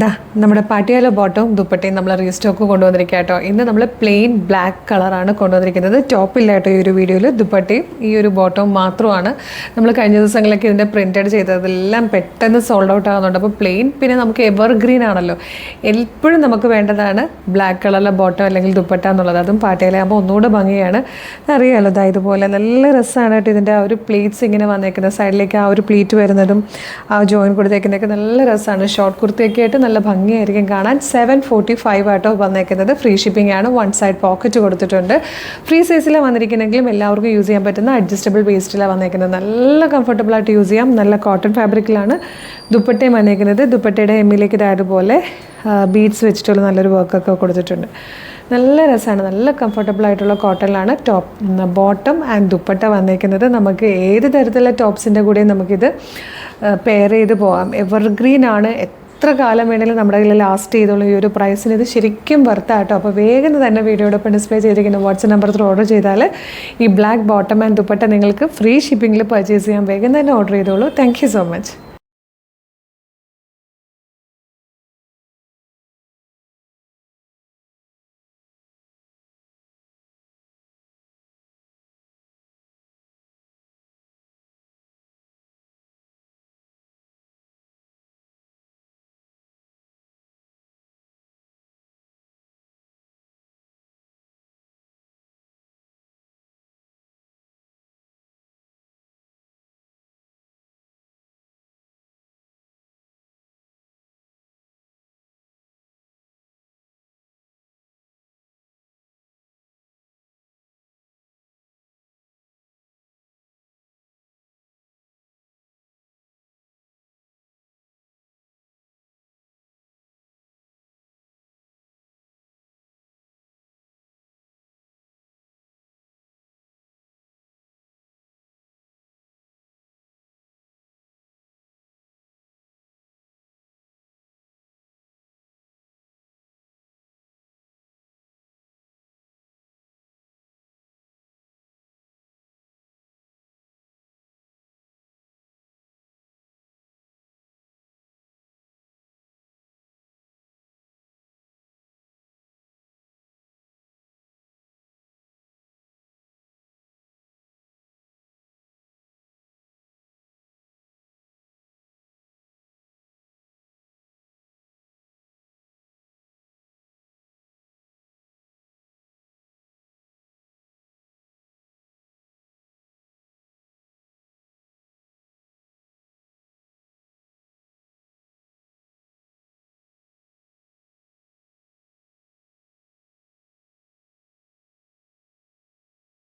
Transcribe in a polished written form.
ദാ നമ്മുടെ പാട്ടിയാല ബോട്ടവും ദുപ്പട്ടയും നമ്മൾ റീസ്റ്റോക്ക് കൊണ്ടുവന്നിരിക്കുക കേട്ടോ. ഇന്ന് നമ്മൾ പ്ലെയിൻ ബ്ലാക്ക് കളറാണ് കൊണ്ടുവന്നിരിക്കുന്നത്. ടോപ്പില്ല കേട്ടോ ഈ ഒരു വീഡിയോയിൽ. ദുപ്പട്ടയും ഈ ഒരു ബോട്ടവും മാത്രമാണ്. നമ്മൾ കഴിഞ്ഞ ദിവസങ്ങളിലൊക്കെ ഇതിൻ്റെ പ്രിൻറ്റഡ് ചെയ്തതെല്ലാം പെട്ടെന്ന് സോൾഡ് ഔട്ട് ആകുന്നുണ്ട്. അപ്പോൾ പ്ലെയിൻ പിന്നെ നമുക്ക് എവർഗ്രീൻ ആണല്ലോ, എപ്പോഴും നമുക്ക് വേണ്ടതാണ് ബ്ലാക്ക് കളറിലെ ബോട്ടം അല്ലെങ്കിൽ ദുപ്പട്ട എന്നുള്ളത്. അതും പാട്ടിയാലാകുമ്പോൾ ഒന്നുകൂടെ ഭംഗിയാണ്. അറിയാമല്ലോ, ഇതാ ഇതുപോലെ നല്ല രസമാണ് കേട്ടോ. ഇതിൻ്റെ ആ ഒരു പ്ലീറ്റ്സ് ഇങ്ങനെ വന്നേക്കുന്നത്, സൈഡിലേക്ക് ആ ഒരു പ്ലീറ്റ് വരുന്നതും ആ ജോയിൻ കൊടുത്തേക്കുന്നതൊക്കെ നല്ല രസമാണ്. ഷോർട്ട് കുർത്തിയൊക്കെ ആയിട്ട് നല്ല ഭംഗിയായിരിക്കും കാണാൻ. 745 ആട്ടോ വന്നേക്കുന്നത്. ഫ്രീ ഷിപ്പിംഗ് ആണ്. വൺ സൈഡ് പോക്കറ്റ് കൊടുത്തിട്ടുണ്ട്. ഫ്രീ സൈസിലാണ് വന്നിരിക്കുന്നെങ്കിലും എല്ലാവർക്കും യൂസ് ചെയ്യാൻ പറ്റുന്ന അഡ്ജസ്റ്റബിൾ വേസ്റ്റിലാണ് വന്നേക്കുന്നത്. നല്ല കംഫർട്ടബിൾ ആയിട്ട് യൂസ് ചെയ്യാം. നല്ല കോട്ടൺ ഫാബ്രിക്കിലാണ് ദുപ്പട്ടയും വന്നേക്കുന്നത്. ദുപ്പട്ടയുടെ എമ്മിലേക്ക് ഇതായതുപോലെ ബീഡ്സ് വെച്ചിട്ടുള്ള നല്ലൊരു വർക്കൊക്കെ കൊടുത്തിട്ടുണ്ട്. നല്ല രസമാണ്. നല്ല കംഫർട്ടബിൾ ആയിട്ടുള്ള കോട്ടണിലാണ് ബോട്ടം ആൻഡ് ദുപ്പട്ട വന്നേക്കുന്നത്. നമുക്ക് ഏത് തരത്തിലുള്ള ടോപ്സിൻ്റെ കൂടെയും നമുക്കിത് പെയർ ചെയ്ത് പോകാം. എവർഗ്രീൻ ആണ്. എത്ര കാലം വേണമെങ്കിലും നമ്മുടെ കയ്യിൽ ലാസ്റ്റ് ചെയ്തോളൂ. ഈ ഒരു പ്രൈസിന് ഇത് ശരിക്കും വർത്താട്ടോ. അപ്പോൾ വേഗം തന്നെ വീഡിയോടൊപ്പം ഡിസ്പ്ലേ ചെയ്തിരിക്കുന്ന വാട്സ്ആപ്പ് നമ്പർ ത്രൂ ഓർഡർ ചെയ്താൽ ഈ ബ്ലാക്ക് ബോട്ടം ആൻഡ് ദുപ്പട്ട നിങ്ങൾക്ക് ഫ്രീ ഷിപ്പിങ്ങിൽ പർച്ചേസ് ചെയ്യാൻ വേഗം തന്നെ ഓർഡർ ചെയ്തോളൂ. Thank you so much.